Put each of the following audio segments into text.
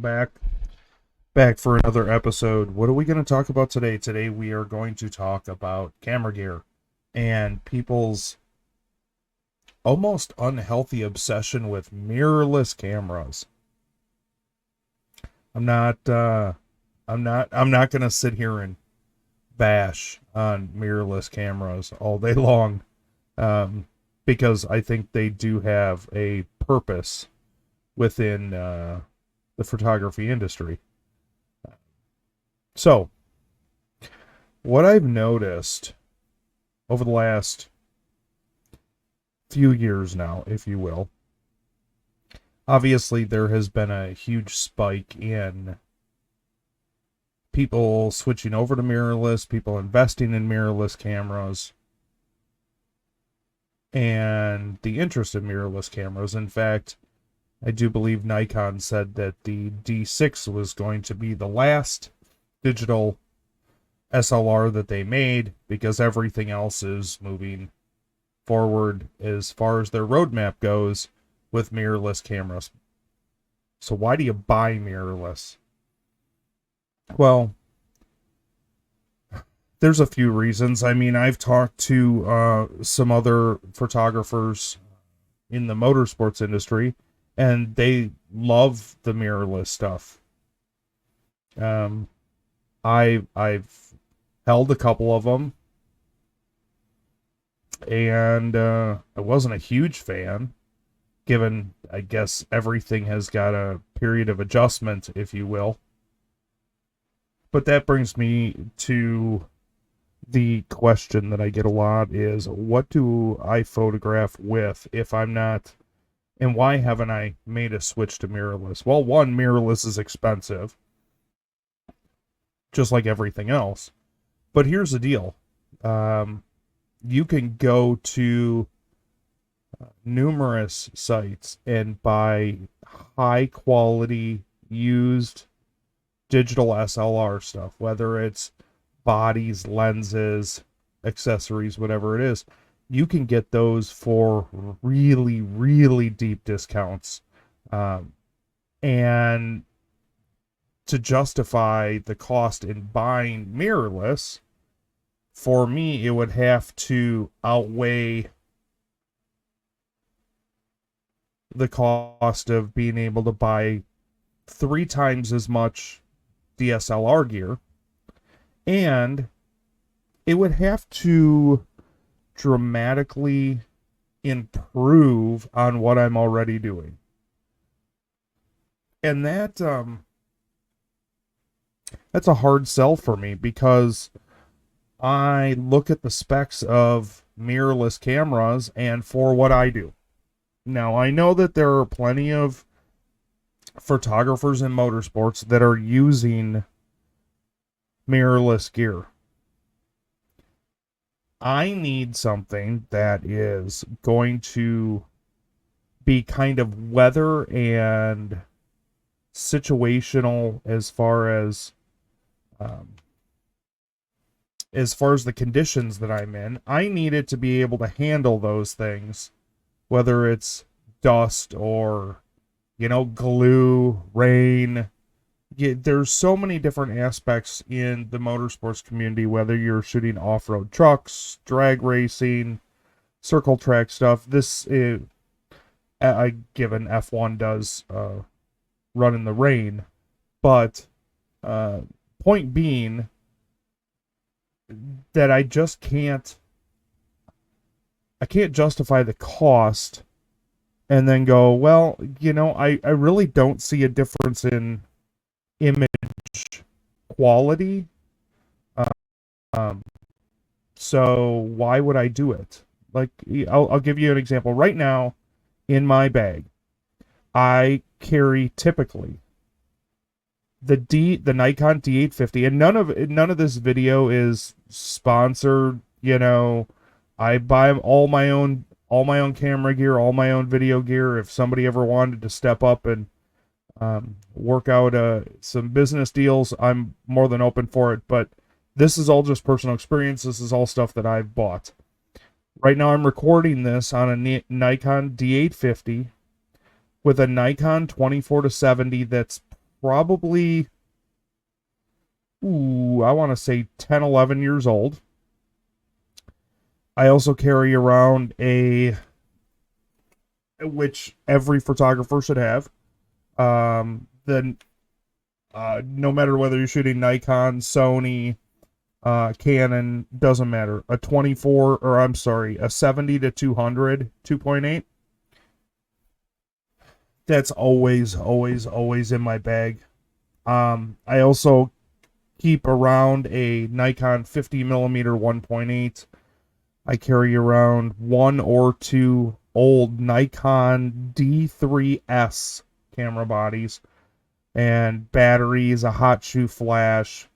welcome back for another episode. What are we going to talk about today? Today we are going to talk about camera gear and people's almost unhealthy obsession with mirrorless cameras. I'm not going to sit here and bash on mirrorless cameras all day long, because I think they do have a purpose within the photography industry. So, what I've noticed over the last few years now, if you will, obviously there has been a huge spike in people switching over to mirrorless, people investing in mirrorless cameras, and the interest in mirrorless cameras. In fact, I do believe Nikon said that the D6 was going to be the last digital SLR that they made, because everything else is moving forward as far as their roadmap goes with mirrorless cameras. So why do you buy mirrorless? Well, there's a few reasons. I mean, I've talked to some other photographers in the motorsports industry, and they love the mirrorless stuff. I've held a couple of them, and I wasn't a huge fan, given, I guess, everything has got a period of adjustment, if you will. But that brings me to the question that I get a lot is, what do I photograph with if I'm not, and why haven't I made a switch to mirrorless? Well, one, mirrorless is expensive, just like everything else. But here's the deal. You can go to numerous sites and buy high quality used digital SLR stuff, whether it's bodies, lenses, accessories, whatever it is. You can get those for really, really deep discounts. And to justify the cost in buying mirrorless, for me, it would have to outweigh the cost of being able to buy 3 times as much DSLR gear, and it would have to dramatically improve on what I'm already doing. And that's a hard sell for me, because I look at the specs of mirrorless cameras and for what I do. Now, I know that there are plenty of photographers in motorsports that are using mirrorless gear. I need something that is going to be kind of weather and situational as far as the conditions that I'm in. I need it to be able to handle those things, whether it's dust or, glue, rain. There's so many different aspects in the motorsports community, whether you're shooting off-road trucks, drag racing, circle track stuff. This is, given F1 does run in the rain, but point being that I can't justify the cost and then go, well, I really don't see a difference in image quality. So why would I do it? Like, I'll give you an example. Right now, in my bag, I carry typically the Nikon D850, and none of this video is sponsored. I buy all my own camera gear, all my own video gear. If somebody ever wanted to step up and work out some business deals, I'm more than open for it. But this is all just personal experience. This is all stuff that I've bought. Right now I'm recording this on a Nikon D850 with a Nikon 24-70 that's probably, I want to say 10, 11 years old. I also carry around which every photographer should have. The No matter whether you're shooting Nikon, Sony, Canon, doesn't matter. A 24, or I'm sorry, a 70 to 200 2.8. That's always, always, always in my bag. I also keep around a Nikon 50 millimeter 1.8. I carry around one or two old Nikon D3S camera bodies and batteries, a hot shoe flash,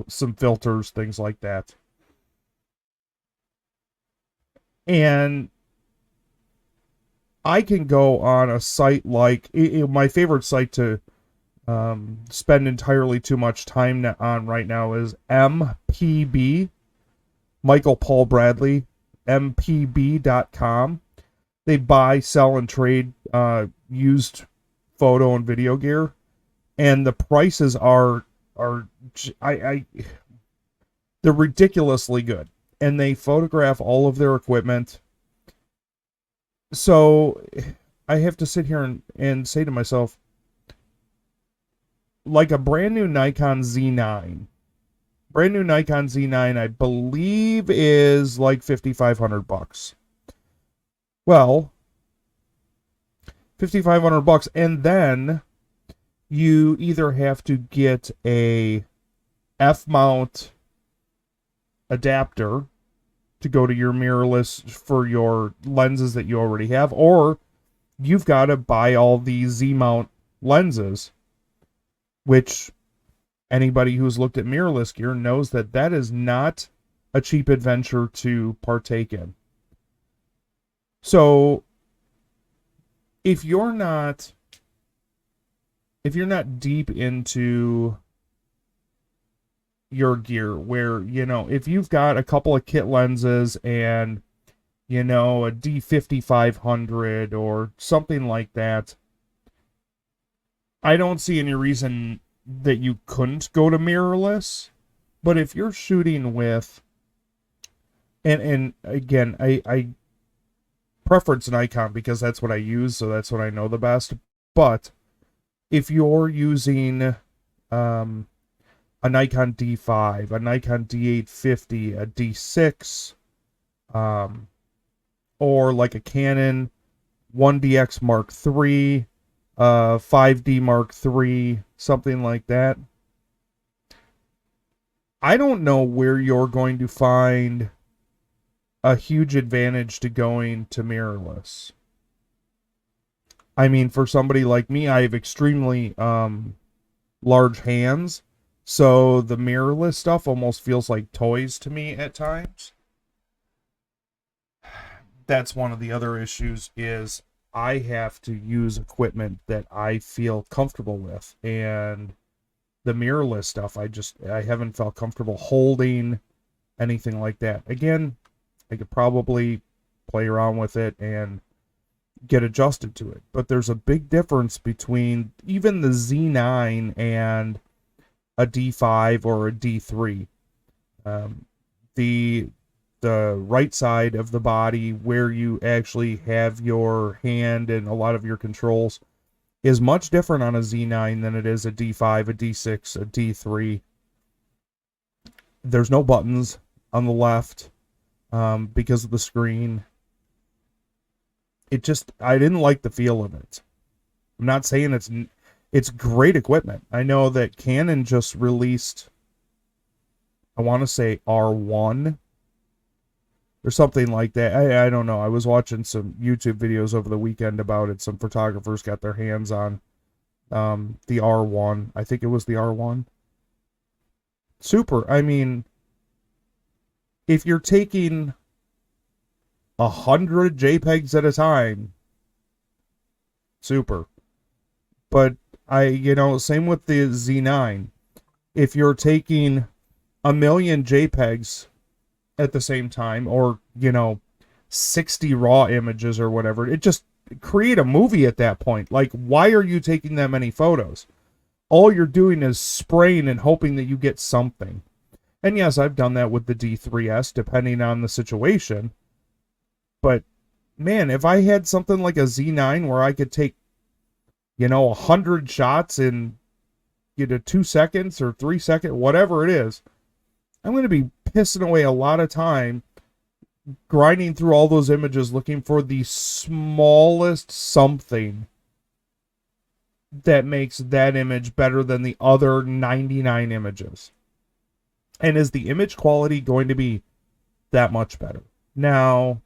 some filters, things like that. And I can go on a site like my favorite site to spend entirely too much time on right now is MPB, Michael Paul Bradley, mpb.com. They buy, sell, and trade used photo and video gear, and the prices are they're ridiculously good, and they photograph all of their equipment. So I have to sit here and say to myself, like a brand new Nikon Z9, I believe is like $5,500. Well, $5,500, and then you either have to get a F-mount adapter to go to your mirrorless for your lenses that you already have, or you've got to buy all these Z-mount lenses, which anybody who's looked at mirrorless gear knows that is not a cheap adventure to partake in. So if you're not deep into your gear, where, if you've got a couple of kit lenses and, a D5500 or something like that, I don't see any reason that you couldn't go to mirrorless. But if you're shooting with, and again, I preference Nikon because that's what I use, so that's what I know the best. But if you're using a Nikon D5, a Nikon D850, a D6, or like a Canon 1DX Mark III, 5D Mark III, something like that, I don't know where you're going to find a huge advantage to going to mirrorless. I mean, for somebody like me, I have extremely large hands, so the mirrorless stuff almost feels like toys to me at times. That's one of the other issues, is I have to use equipment that I feel comfortable with, and the mirrorless stuff, I haven't felt comfortable holding anything like that. Again, I could probably play around with it and get adjusted to it, but there's a big difference between even the Z9 and a D5 or a D3. The right side of the body, where you actually have your hand and a lot of your controls, is much different on a Z9 than it is a D5, a D6, a D3. There's no buttons on the left because of the screen. I didn't like the feel of it. I'm not saying it's great equipment. I know that Canon just released, I want to say R1 or something like that. I don't know. I was watching some YouTube videos over the weekend about it. Some photographers got their hands on the R1. I think it was the R1. Super. I mean, if you're taking 100 JPEGs at a time, super. But same with the Z9. If you're taking 1,000,000 JPEGs at the same time, or 60 raw images or whatever, it just create a movie at that point. Like, why are you taking that many photos? all you're doing is spraying and hoping that you get something. And yes, I've done that with the D3S, depending on the situation. But man, if I had something like a Z9 where I could take, 100 shots in, 2 seconds or 3 seconds, whatever it is, I'm going to be pissing away a lot of time grinding through all those images looking for the smallest something that makes that image better than the other 99 images. And is the image quality going to be that much better? Now,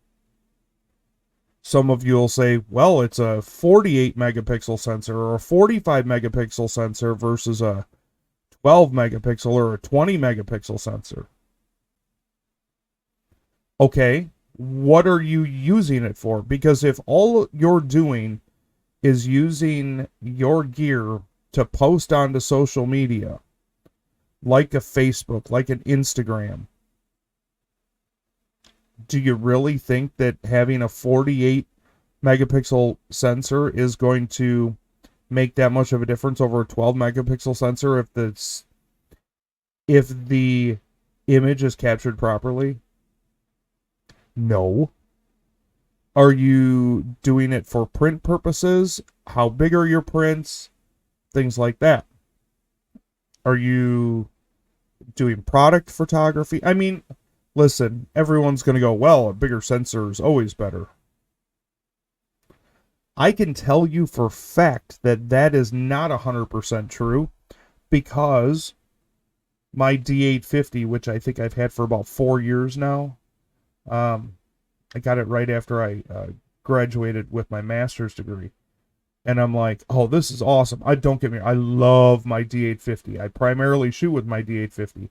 some of you will say, well, it's a 48 megapixel sensor or a 45 megapixel sensor versus a 12 megapixel or a 20 megapixel sensor. Okay, what are you using it for? Because if all you're doing is using your gear to post onto social media, like a Facebook, like an Instagram, do you really think that having a 48 megapixel sensor is going to make that much of a difference over a 12 megapixel sensor if the image is captured properly? No. Are you doing it for print purposes? How big are your prints? Things like that. Are you doing product photography? I mean, listen, everyone's going to go, well, a bigger sensor is always better. I can tell you for fact that that is not 100% true, because my D850, which I think I've had for about 4 years now, I got it right after I graduated with my master's degree. And I'm like, oh, this is awesome. Don't get me wrong, I love my D850. I primarily shoot with my D850.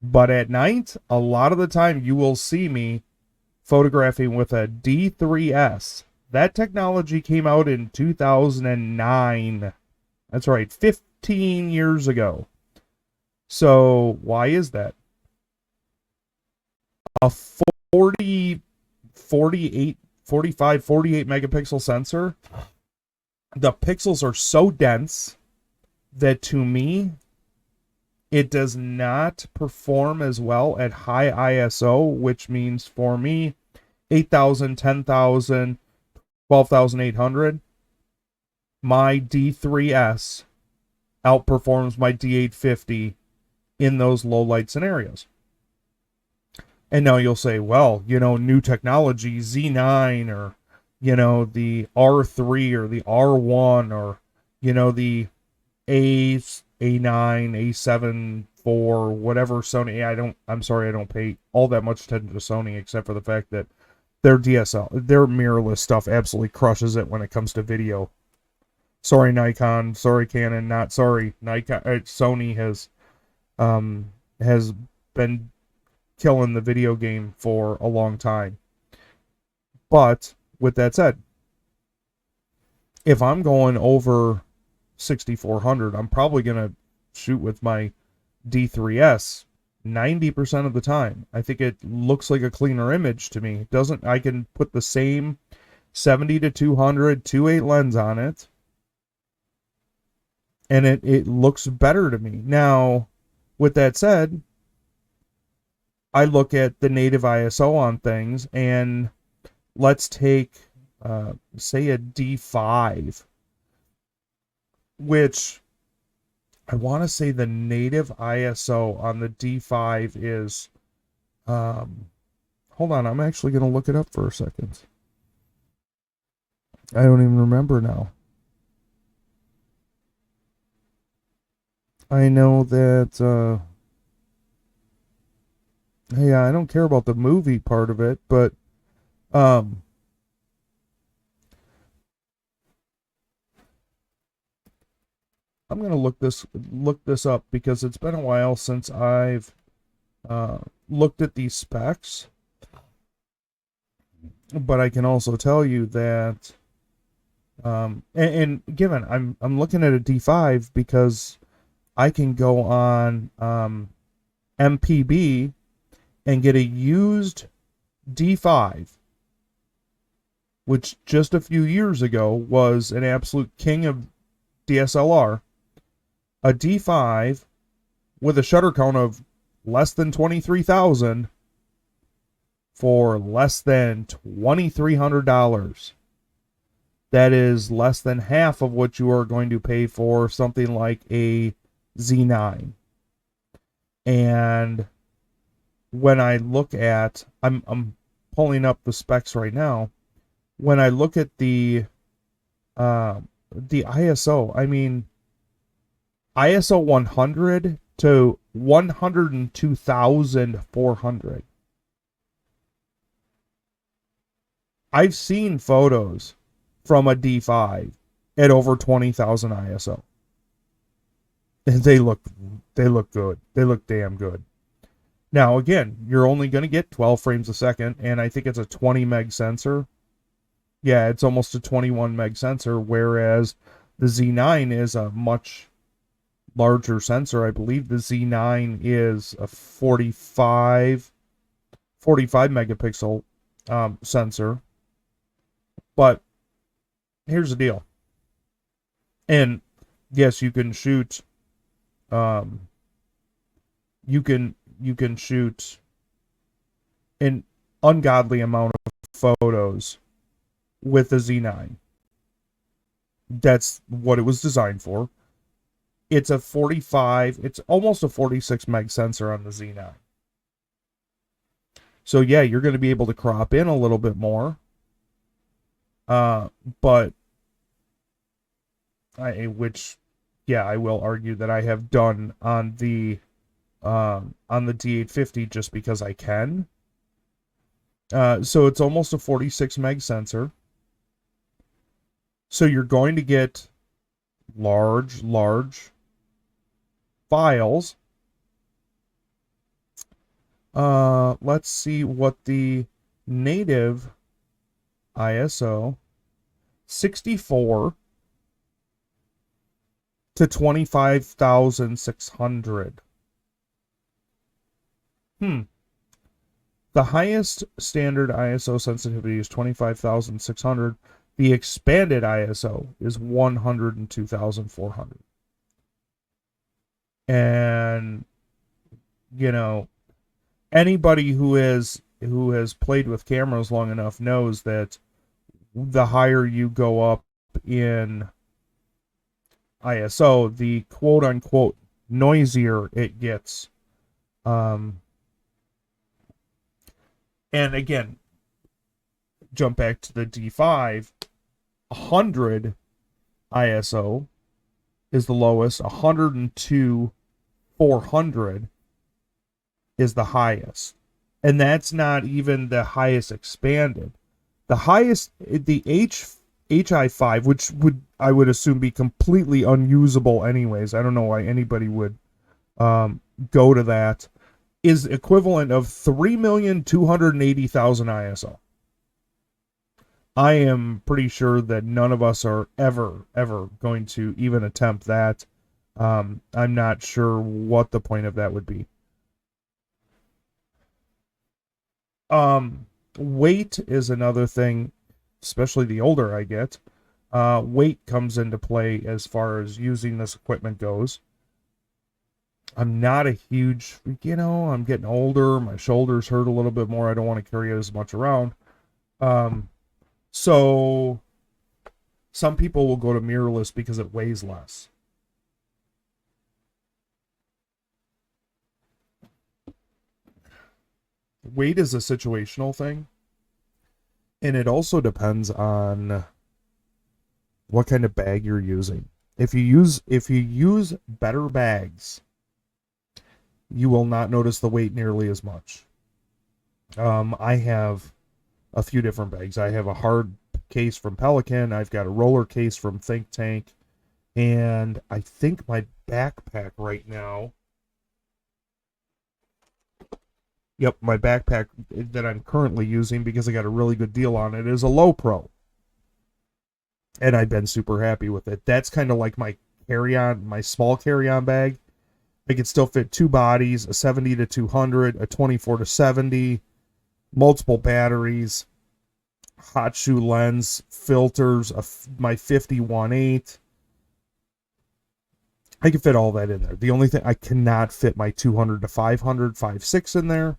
But at night, a lot of the time, you will see me photographing with a D3S. That technology came out in 2009. That's right, 15 years ago. So why is that? A 48 megapixel sensor, the pixels are so dense that to me, it does not perform as well at high ISO, which means for me, 8,000, 10,000, 12,800. My D3S outperforms my D850 in those low light scenarios. And now you'll say, well, new technology, Z9 or, the R3 or the R1 or, the A9, A7 IV, whatever Sony. I'm sorry, I don't pay all that much attention to Sony, except for the fact that their DSL, their mirrorless stuff absolutely crushes it when it comes to video. Sorry, Nikon. Sorry, Canon. Not sorry, Nikon. Sony has been killing the video game for a long time. But with that said, if I'm going over 6400, I'm probably going to shoot with my D3S 90% of the time. I think it looks like a cleaner image to me. I can put the same 70 to 200 2.8 lens on it, and it looks better to me. Now, with that said, I look at the native ISO on things, and let's take, say, a D5, which I want to say the native ISO on the D5 is, hold on, I'm actually going to look it up for a second. I don't even remember now. I know that, yeah, I don't care about the movie part of it, but I'm gonna look this up because it's been a while since I've looked at these specs. But I can also tell you that, and given I'm looking at a D5 because I can go on MPB and get a used D5, which just a few years ago was an absolute king of DSLR, a D5 with a shutter count of less than 23,000 for less than $2,300. That is less than half of what you are going to pay for something like a Z9. And when I look at, I'm pulling up the specs right now. When I look at the ISO, I mean, ISO 100 to 102,400. I've seen photos from a D5 at over 20,000 ISO. And they look good. They look damn good. Now, again, you're only going to get 12 frames a second, and I think it's a 20 meg sensor. Yeah, it's almost a 21 meg sensor, whereas the Z9 is a much larger sensor. I believe the Z9 is a 45 megapixel sensor. But here's the deal. And yes, you can shoot you can shoot an ungodly amount of photos with the Z9. That's what it was designed for. It's a 45, it's almost a 46 meg sensor on the Z9. So yeah, you're going to be able to crop in a little bit more. But I will argue that I have done on the D850 just because I can. So it's almost a 46 meg sensor. So you're going to get large files. Let's see what the native ISO 64 to 25,600. The highest standard ISO sensitivity is 25,600. The expanded ISO is 102,400. And anybody who has played with cameras long enough knows that the higher you go up in ISO, the quote unquote noisier it gets. And again, jump back to the D5, 100 ISO is the lowest, 102 400 is the highest. And that's not even the highest expanded. The highest, the HI5, which I would assume be completely unusable anyways. I don't know why anybody would go to that, is equivalent of 3,280,000 ISO. I am pretty sure that none of us are ever going to even attempt that. I'm not sure what the point of that would be. Weight is another thing, especially the older I get. Weight comes into play as far as using this equipment goes. I'm not a huge, I'm getting older. My shoulders hurt a little bit more. I don't want to carry it as much around. So some people will go to mirrorless because it weighs less. Weight is a situational thing. And it also depends on what kind of bag you're using. If you use better bags, you will not notice the weight nearly as much. I have a few different bags. I have a hard case from Pelican. I've got a roller case from Think Tank. And I think my backpack right now... Yep, my backpack that I'm currently using, because I got a really good deal on it, is a Low Pro. And I've been super happy with it. That's kind of like my carry-on, my small carry-on bag. I can still fit two bodies, a 70 to 200, a 24 to 70, multiple batteries, hot shoe lens, filters, my 51.8. I can fit all that in there. The only thing I cannot fit my 200 to 500 5.6 in there.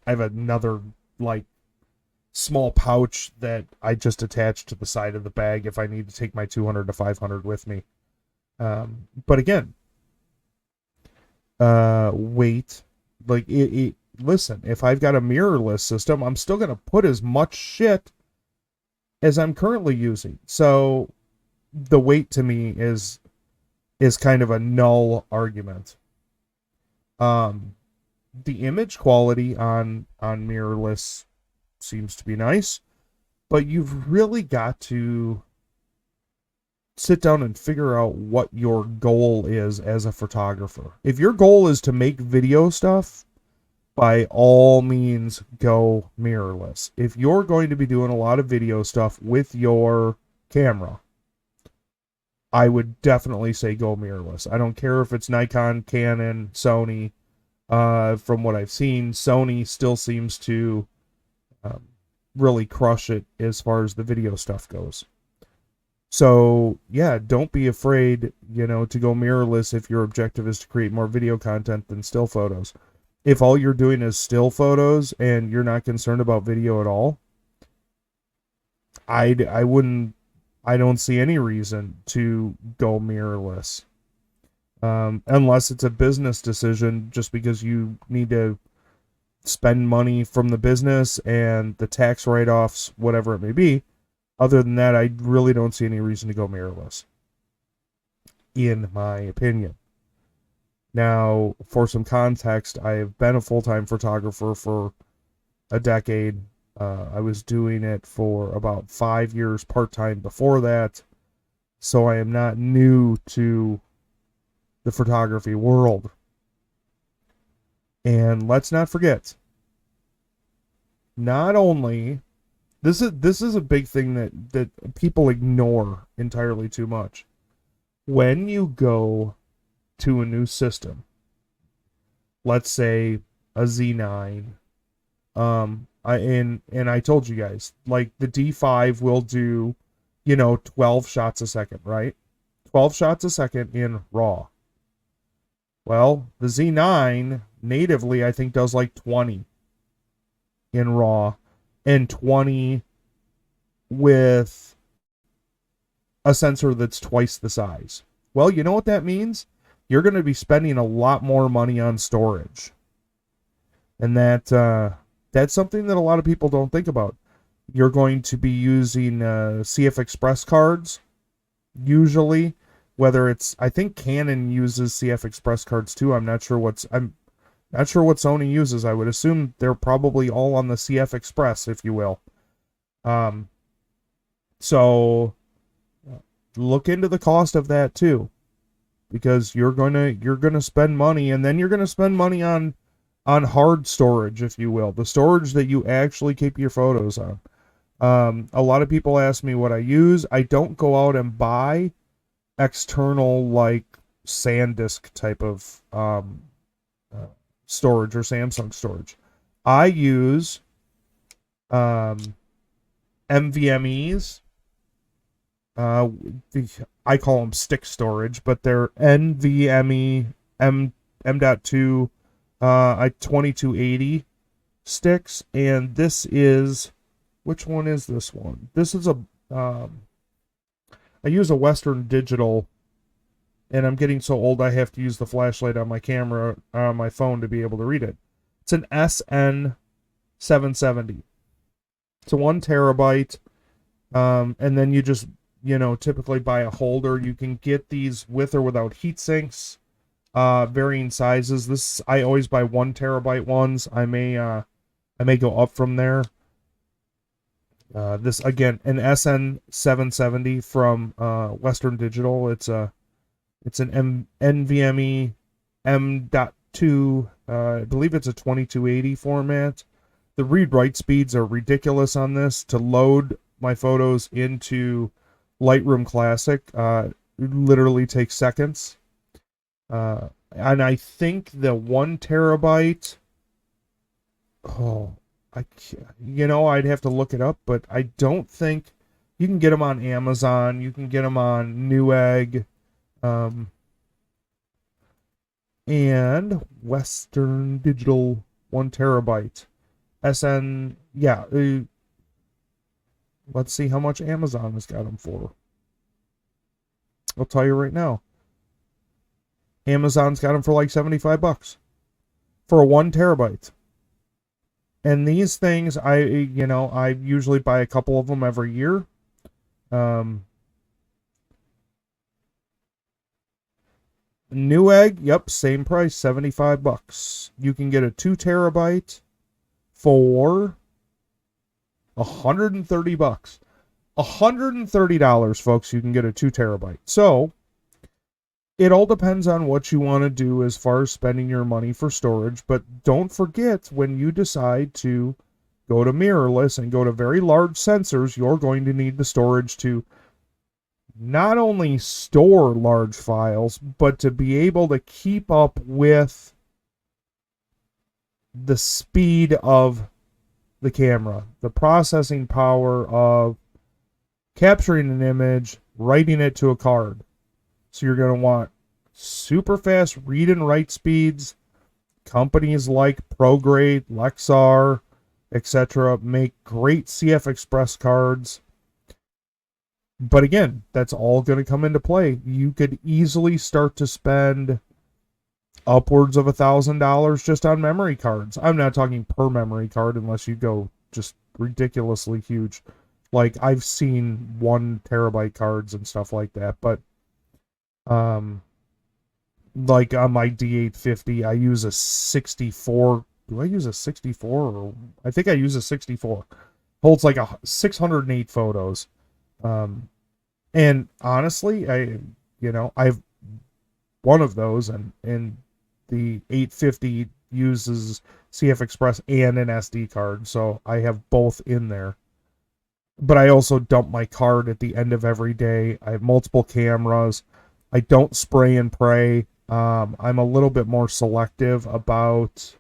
I have another like small pouch that I just attach to the side of the bag if I need to take my 200 to 500 with me. But again, weight, like listen, if I've got a mirrorless system, I'm still going to put as much shit as I'm currently using. So the weight to me is kind of a null argument. The image quality on mirrorless seems to be nice, but you've really got to sit down and figure out what your goal is as a photographer. If your goal is to make video stuff, by all means go mirrorless. If you're going to be doing a lot of video stuff with your camera, I would definitely say go mirrorless. I don't care if it's Nikon, Canon, Sony. From what I've seen, Sony still seems to really crush it as far as the video stuff goes. So, yeah, don't be afraid, to go mirrorless if your objective is to create more video content than still photos. If all you're doing is still photos and you're not concerned about video at all, I don't see any reason to go mirrorless. Unless it's a business decision, just because you need to spend money from the business and the tax write-offs, whatever it may be. Other than that, I really don't see any reason to go mirrorless, in my opinion. Now, for some context, I have been a full-time photographer for a decade. I was doing it for about 5 years part-time before that, so I am not new to the photography world. And let's not forget, not only, this is a big thing that people ignore entirely too much. When you go to a new system, let's say a Z9, I told you guys, like the D5 will do, 12 shots a second, right? 12 shots a second in RAW. Well, the Z9 natively, I think, does like 20 in RAW and 20 with a sensor that's twice the size. Well, you know what that means? You're going to be spending a lot more money on storage. And that's something that a lot of people don't think about. You're going to be using CF Express cards, usually. Whether it's, I think Canon uses CF Express cards too. I'm not sure what Sony uses. I would assume they're probably all on the CF Express, if you will. So look into the cost of that too, because you're gonna spend money, and then you're gonna spend money on hard storage, if you will, the storage that you actually keep your photos on. A lot of people ask me what I use. I don't go out and buy external like SanDisk type of storage or Samsung storage. I use NVMEs. I call them stick storage, but they're NVMe M.2 2280 sticks, and this is, which one is this one? This is I use a Western Digital, and I'm getting so old I have to use the flashlight on my camera, on my phone, to be able to read it. It's an SN770. It's a 1 terabyte, and then you just, typically buy a holder. You can get these with or without heat sinks, varying sizes. I always buy 1 terabyte ones. I may go up from there. This, again, an SN770 from Western Digital. It's an NVMe M.2. I believe it's a 2280 format. The read-write speeds are ridiculous on this. To load my photos into Lightroom Classic literally takes seconds. And I think the 1 terabyte... I'd have to look it up, but I don't think you can get them on Amazon. You can get them on Newegg. And Western Digital 1 terabyte. SN, yeah. Let's see how much Amazon has got them for. I'll tell you right now. Amazon's got them for like $75 for a 1 terabyte. And these things, I usually buy a couple of them every year. Newegg, yep, same price, $75. You can get a 2 terabyte for $130. $130, folks, you can get a 2 terabyte. So it all depends on what you want to do as far as spending your money for storage. But don't forget, when you decide to go to mirrorless and go to very large sensors, you're going to need the storage to not only store large files, but to be able to keep up with the speed of the camera, the processing power of capturing an image, writing it to a card. So you're going to want super fast read and write speeds. Companies like ProGrade, Lexar, etc. make great CF Express cards. But again, that's all going to come into play. You could easily start to spend upwards of $1,000 just on memory cards. I'm not talking per memory card unless you go just ridiculously huge. Like I've seen 1 terabyte cards and stuff like that. But like on my D850, I use a 64. Do I use a 64? Or I think I use a 64. Holds like 608 photos. And honestly, I've one of those, and the 850 uses CF Express and an SD card, so I have both in there. But I also dump my card at the end of every day. I have multiple cameras. I don't spray and pray. I'm a little bit more selective about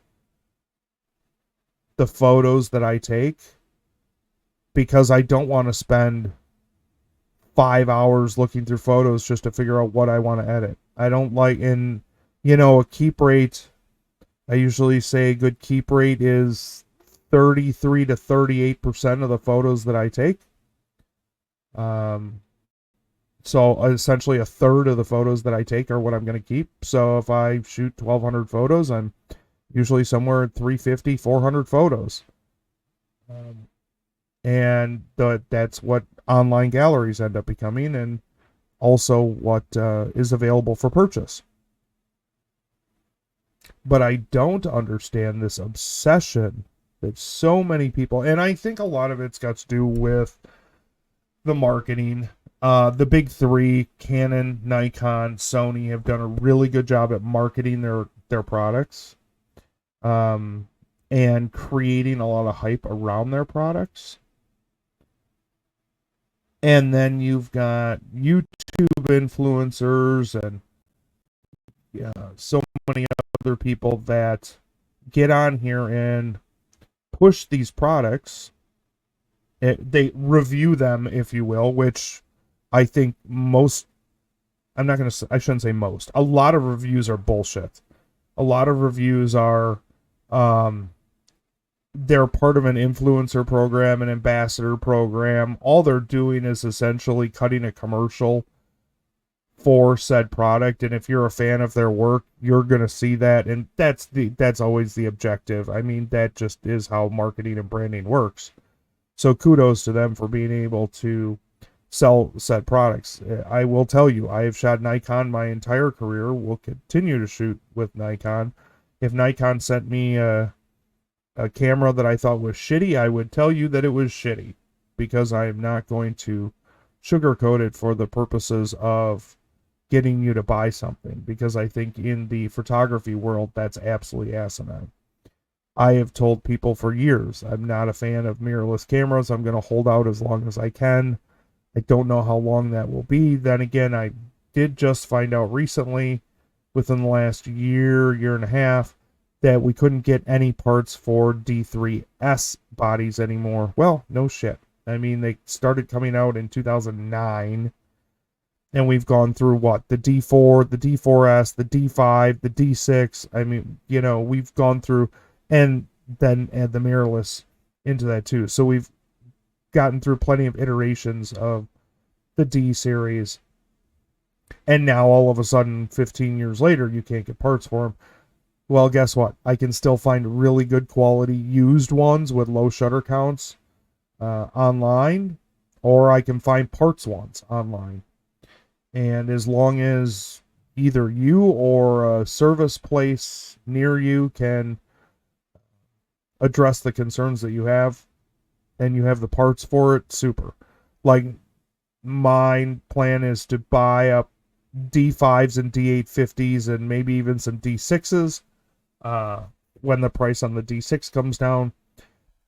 the photos that I take because I don't want to spend 5 hours looking through photos just to figure out what I want to edit. I don't like, a keep rate, I usually say a good keep rate is 33 to 38% of the photos that I take. So essentially a third of the photos that I take are what I'm going to keep. So if I shoot 1,200 photos, I'm usually somewhere at 350, 400 photos. And that's what online galleries end up becoming, and also what is available for purchase. But I don't understand this obsession that so many people, and I think a lot of it's got to do with the marketing. The big three, Canon, Nikon, Sony, have done a really good job at marketing their products, and creating a lot of hype around their products. And then you've got YouTube influencers and so many other people that get on here and push these products. They review them, if you will, which I think I shouldn't say most. A lot of reviews are bullshit. A lot of reviews are, they're part of an influencer program, an ambassador program. All they're doing is essentially cutting a commercial for said product, and if you're a fan of their work, you're going to see that, and that's always the objective. I mean, that just is how marketing and branding works. So kudos to them for being able to sell said products. I will tell you, I have shot Nikon my entire career, will continue to shoot with Nikon. If Nikon sent me a camera that I thought was shitty, I would tell you that it was shitty, because I am not going to sugarcoat it for the purposes of getting you to buy something, because I think in the photography world, that's absolutely asinine. I have told people for years, I'm not a fan of mirrorless cameras. I'm going to hold out as long as I can. I don't know how long that will be. Then again, I did just find out recently, within the last year and a half, that we couldn't get any parts for D3S bodies anymore. Well, no shit. I mean, they started coming out in 2009, And we've gone through what? The D4, the D4S, the D5, the D6. I mean, we've gone through, and then add the mirrorless into that too. So we've gotten through plenty of iterations of the D series. And now all of a sudden, 15 years later, you can't get parts for them. Well, guess what? I can still find really good quality used ones with low shutter counts online, or I can find parts ones online. And as long as either you or a service place near you can address the concerns that you have, and you have the parts for it, super. Like, my plan is to buy up D5s and D850s and maybe even some D6s when the price on the D6 comes down.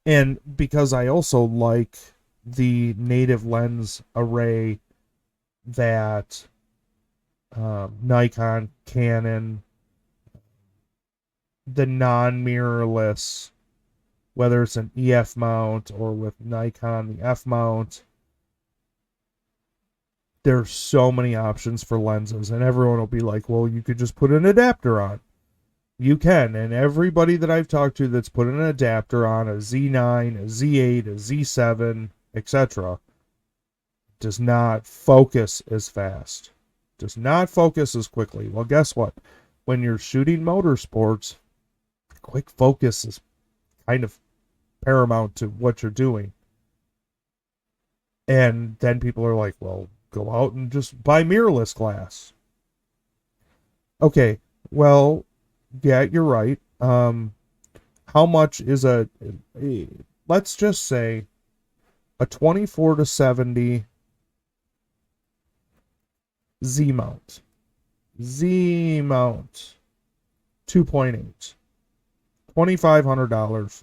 And because I also like the native lens array that Nikon, Canon, the non-mirrorless, whether it's an EF mount or with Nikon, the F mount, there's so many options for lenses, and everyone will be like, well, you could just put an adapter on. You can, and everybody that I've talked to that's put an adapter on a Z9, a Z8, a Z7, etc., does not focus as fast, does not focus as quickly. Well, guess what? When you're shooting motorsports, quick focus is kind of paramount to what you're doing. And then people are like, well, go out and just buy mirrorless glass. Okay, well, yeah, you're right. How much is let's just say a 24-70 Z mount 2.8, $2,500.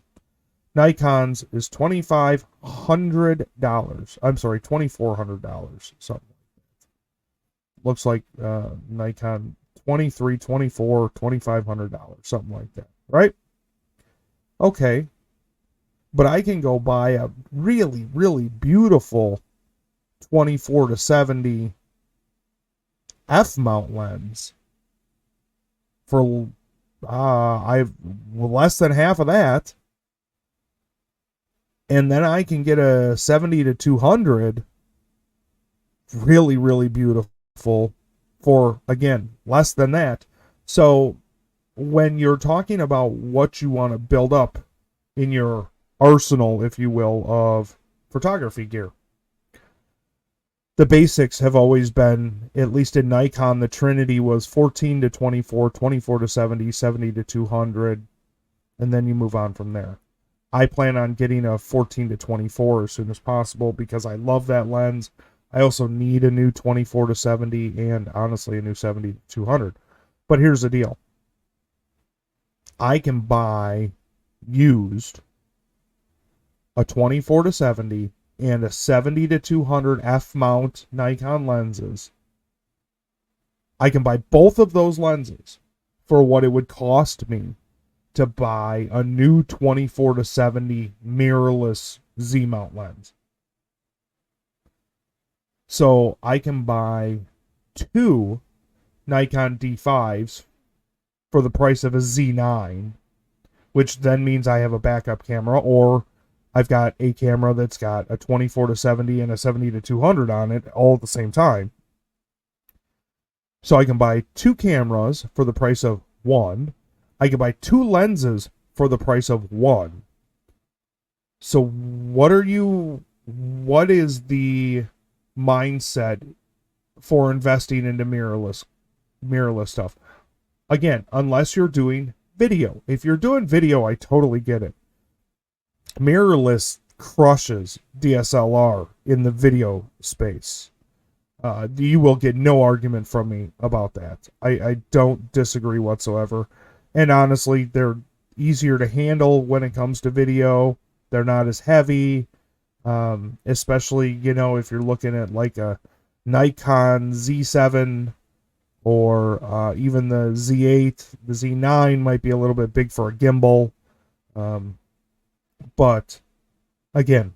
Nikon's is $2,500. I'm sorry, $2,400. Something looks like Nikon 23, 24, $2,500, something like that, right? Okay, but I can go buy a really, really beautiful 24-70 F mount lens for I've less than half of that, and then I can get a 70-200 really, really beautiful for, again, less than that. So when you're talking about what you want to build up in your arsenal, if you will, of photography gear, the basics have always been, at least in Nikon, the Trinity was 14-24, 24-70, 70-200, and then you move on from there. I plan on getting a 14-24 as soon as possible because I love that lens. I also need a new 24-70 and honestly a new 70-200. But here's the deal. I can buy used a 24-70 and a 70-200 F mount Nikon lenses. I can buy both of those lenses for what it would cost me to buy a new 24-70 mirrorless Z mount lens. So I can buy two Nikon D5s for the price of a Z9, which then means I have a backup camera, or I've got a camera that's got a 24-70 and a 70-200 on it all at the same time. So I can buy two cameras for the price of one. I can buy two lenses for the price of one. So what is the mindset for investing into mirrorless stuff? Again, unless you're doing video. If you're doing video, I totally get it. Mirrorless crushes DSLR in the video space. You will get no argument from me about that. I don't disagree whatsoever. And honestly, they're easier to handle when it comes to video. They're not as heavy. Especially, if you're looking at like a Nikon Z7 or even the Z8, the Z9 might be a little bit big for a gimbal. But again,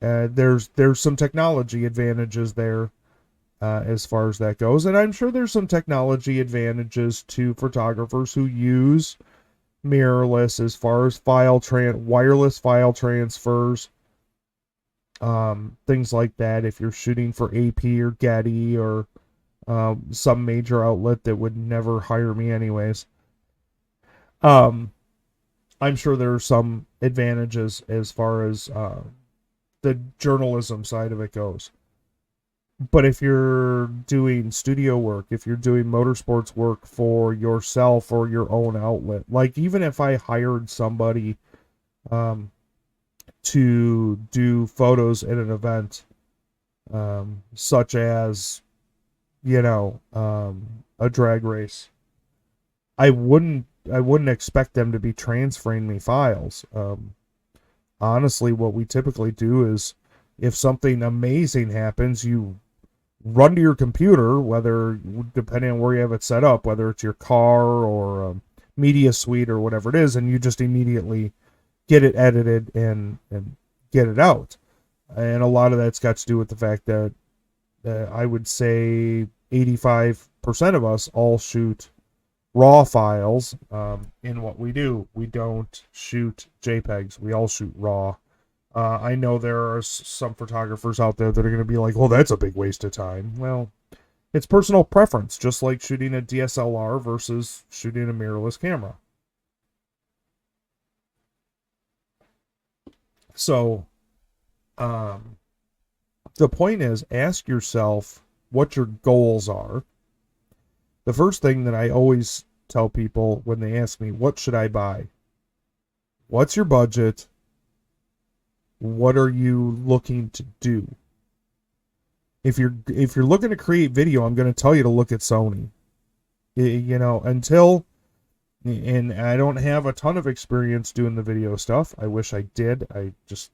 there's some technology advantages there as far as that goes. And I'm sure there's some technology advantages to photographers who use mirrorless as far as wireless file transfers, things like that. If you're shooting for AP or Getty or some major outlet that would never hire me anyways, I'm sure there are some advantages as far as the journalism side of it goes. But if you're doing studio work, if you're doing motorsports work for yourself or your own outlet, like even if I hired somebody to do photos at an event, such as, a drag race, I wouldn't expect them to be transferring me files. Honestly, what we typically do is if something amazing happens, you run to your computer, whether, depending on where you have it set up, whether it's your car or media suite or whatever it is, and you just immediately get it edited and get it out. And a lot of that's got to do with the fact that I would say 85% of us all shoot raw files in what we do. We don't shoot JPEGs. We all shoot raw. I know there are some photographers out there that are going to be like, well, that's a big waste of time. Well, it's personal preference, just like shooting a DSLR versus shooting a mirrorless camera. So, the point is, ask yourself what your goals are. The first thing that I always tell people when they ask me, what should I buy? What's your budget? What are you looking to do? If you're looking to create video, I'm going to tell you to look at Sony. Until, and I don't have a ton of experience doing the video stuff. I wish I did. I just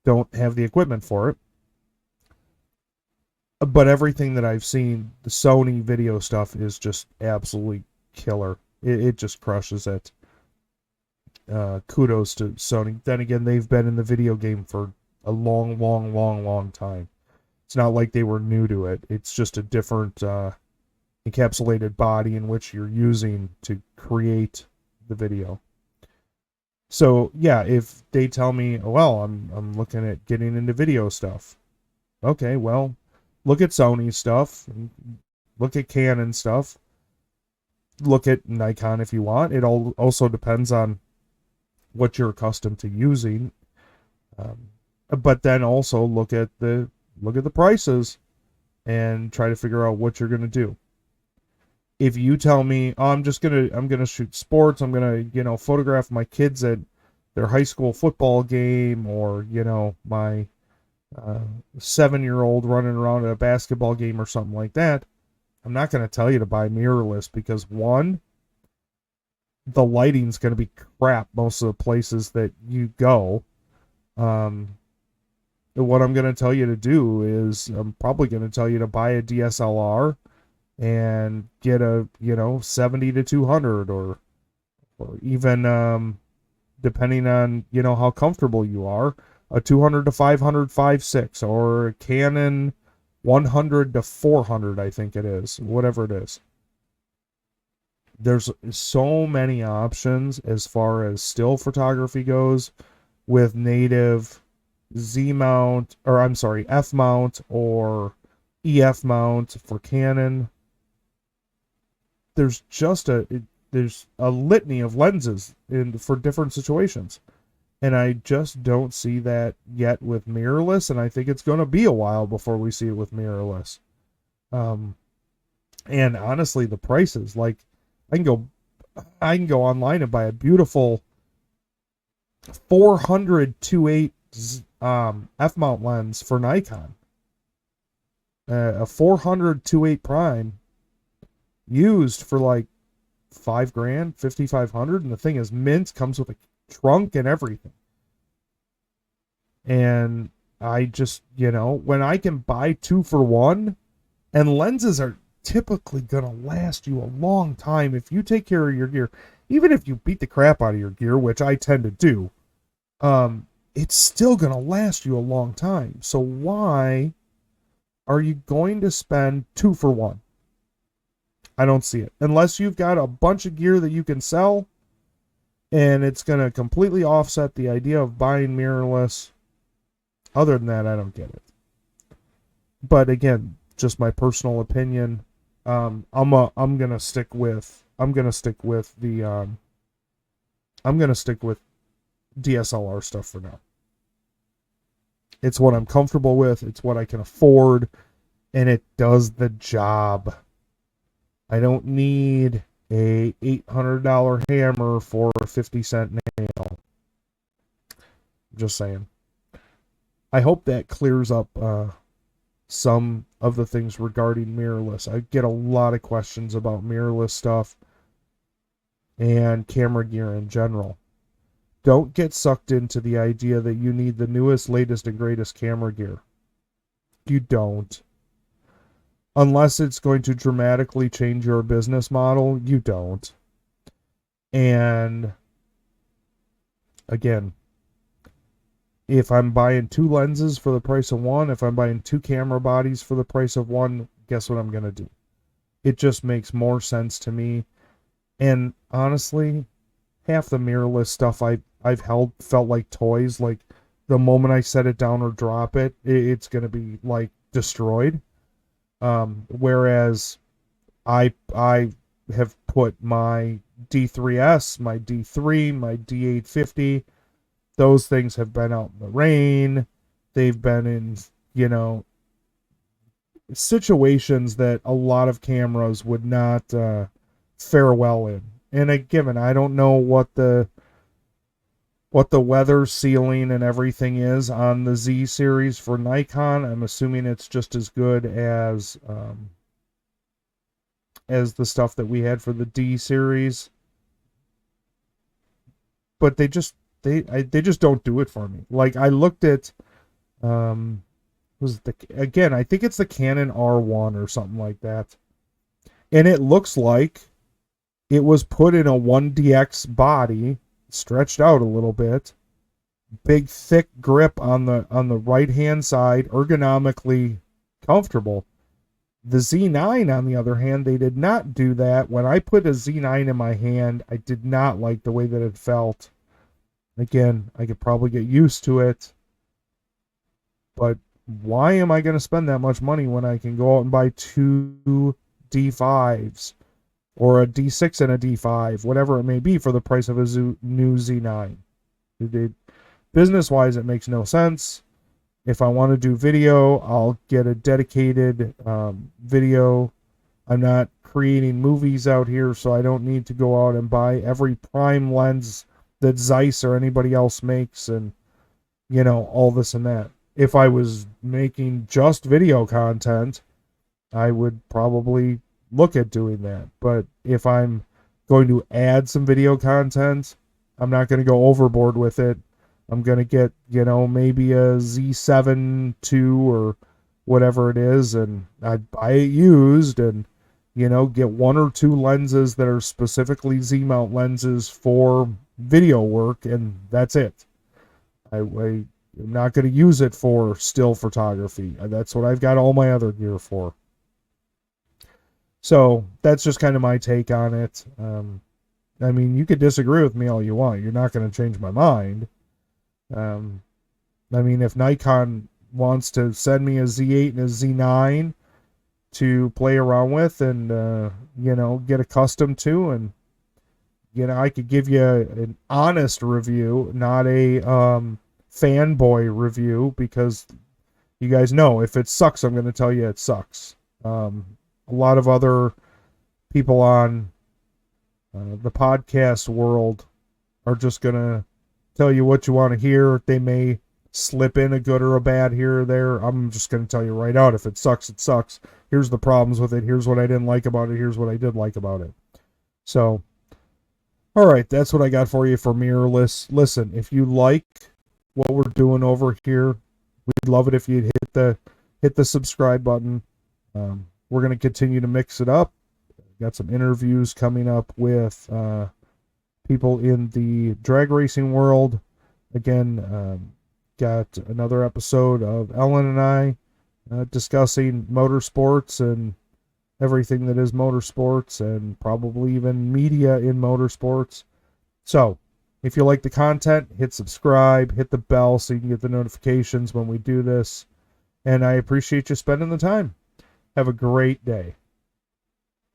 don't have the equipment for it. But everything that I've seen, the Sony video stuff is just absolutely killer. It just crushes it. Kudos to Sony. Then again, they've been in the video game for a long time. It's not like they were new to it. It's just a different encapsulated body in which you're using to create the video. So yeah, if they tell me, well, I'm looking at getting into video stuff. Okay, well, look at Sony stuff, look at Canon stuff, look at Nikon if you want. It all also depends on what you're accustomed to using, but then also look at the prices and try to figure out what you're going to do. If you tell me, oh, I'm gonna shoot sports, I'm gonna photograph my kids at their high school football game, or my 7-year-old running around at a basketball game or something like that, I'm not going to tell you to buy mirrorless, because one, the lighting's going to be crap most of the places that you go. What I'm going to tell you to do is, I'm probably going to tell you to buy a DSLR and get a 70 to 200, or even depending on how comfortable you are, a 200 to 500 5.6, or a Canon 100 to 400, I think it is, whatever it is. There's so many options as far as still photography goes, with native Z mount, or I'm sorry, F mount or EF mount for Canon. There's a litany of lenses for different situations. And I just don't see that yet with mirrorless, and I think it's going to be a while before we see it with mirrorless. And honestly, the prices, like, I can go online and buy a beautiful 400 2.8 f-mount lens for Nikon. A 400 2.8 prime used for like $5,000, $5,500, and the thing is mint, comes with a trunk and everything. And I just, when I can buy 2 for 1, and lenses are typically going to last you a long time if you take care of your gear. Even if you beat the crap out of your gear, which I tend to do, it's still going to last you a long time. So why are you going to spend 2 for 1? I don't see it. Unless you've got a bunch of gear that you can sell, and it's going to completely offset the idea of buying mirrorless. Other than that, I don't get it. But again, just my personal opinion. I'm gonna stick with DSLR stuff for now. It's what I'm comfortable with. It's what I can afford, and it does the job. I don't need a $800 hammer for a 50-cent nail. Just saying. I hope that clears up some of the things regarding mirrorless. I get a lot of questions about mirrorless stuff and camera gear in general. Don't get sucked into the idea that you need the newest, latest, and greatest camera gear. You don't. Unless it's going to dramatically change your business model, you don't. And again, if I'm buying 2 lenses for the price of 1, if I'm buying 2 camera bodies for the price of 1, guess what I'm going to do? It just makes more sense to me. And honestly, half the mirrorless stuff I've felt like toys. Like the moment I set it down or drop it, it's going to be like destroyed. Whereas I have put my D3S, my D3, my D850, those things have been out in the rain. They've been in, situations that a lot of cameras would not fare well in. And again, I don't know what the weather sealing and everything is on the Z series for Nikon. I'm assuming it's just as good as the stuff that we had for the D series. But they just don't do it for me. Like I looked at I think it's the Canon R1 or something like that. And it looks like it was put in a 1DX body, stretched out a little bit, big thick grip on the right hand side, ergonomically comfortable. The Z9, on the other hand, they did not do that. When I put a Z9 in my hand, I did not like the way that it felt. Again, I could probably get used to it, but why am I going to spend that much money when I can go out and buy 2 D5s or a D6 and a D5, whatever it may be, for the price of a new Z9? Business-wise, it makes no sense. If I want to do video, I'll get a dedicated video. I'm not creating movies out here, so I don't need to go out and buy every prime lens that Zeiss or anybody else makes, and all this and that. If I was making just video content, I would probably look at doing that. But if I'm going to add some video content, I'm not going to go overboard with it. I'm going to get, maybe a Z7 II or whatever it is, and I'd buy it used and, get 1 or 2 lenses that are specifically Z-mount lenses for video work, and that's it. I'm not going to use it for still photography. That's what I've got all my other gear for. So that's just kind of my take on it. I mean, you could disagree with me all you want. You're not going to change my mind. I mean, if Nikon wants to send me a Z8 and a Z9 to play around with and, get accustomed to, and, I could give you an honest review, not a fanboy review, because you guys know if it sucks, I'm going to tell you it sucks. A lot of other people on the podcast world are just going to tell you what you want to hear. They may slip in a good or a bad here or there. I'm just going to tell you right out, if it sucks, it sucks. Here's the problems with it. Here's what I didn't like about it. Here's what I did like about it. So, all right, that's what I got for you for Mirrorless. Listen, if you like what we're doing over here, we'd love it if you'd hit the subscribe button. We're going to continue to mix it up. Got some interviews coming up with people in the drag racing world. Again, got another episode of Ellen and I discussing motorsports and everything that is motorsports, and probably even media in motorsports. So, if you like the content, hit subscribe, hit the bell so you can get the notifications when we do this. And I appreciate you spending the time. Have a great day.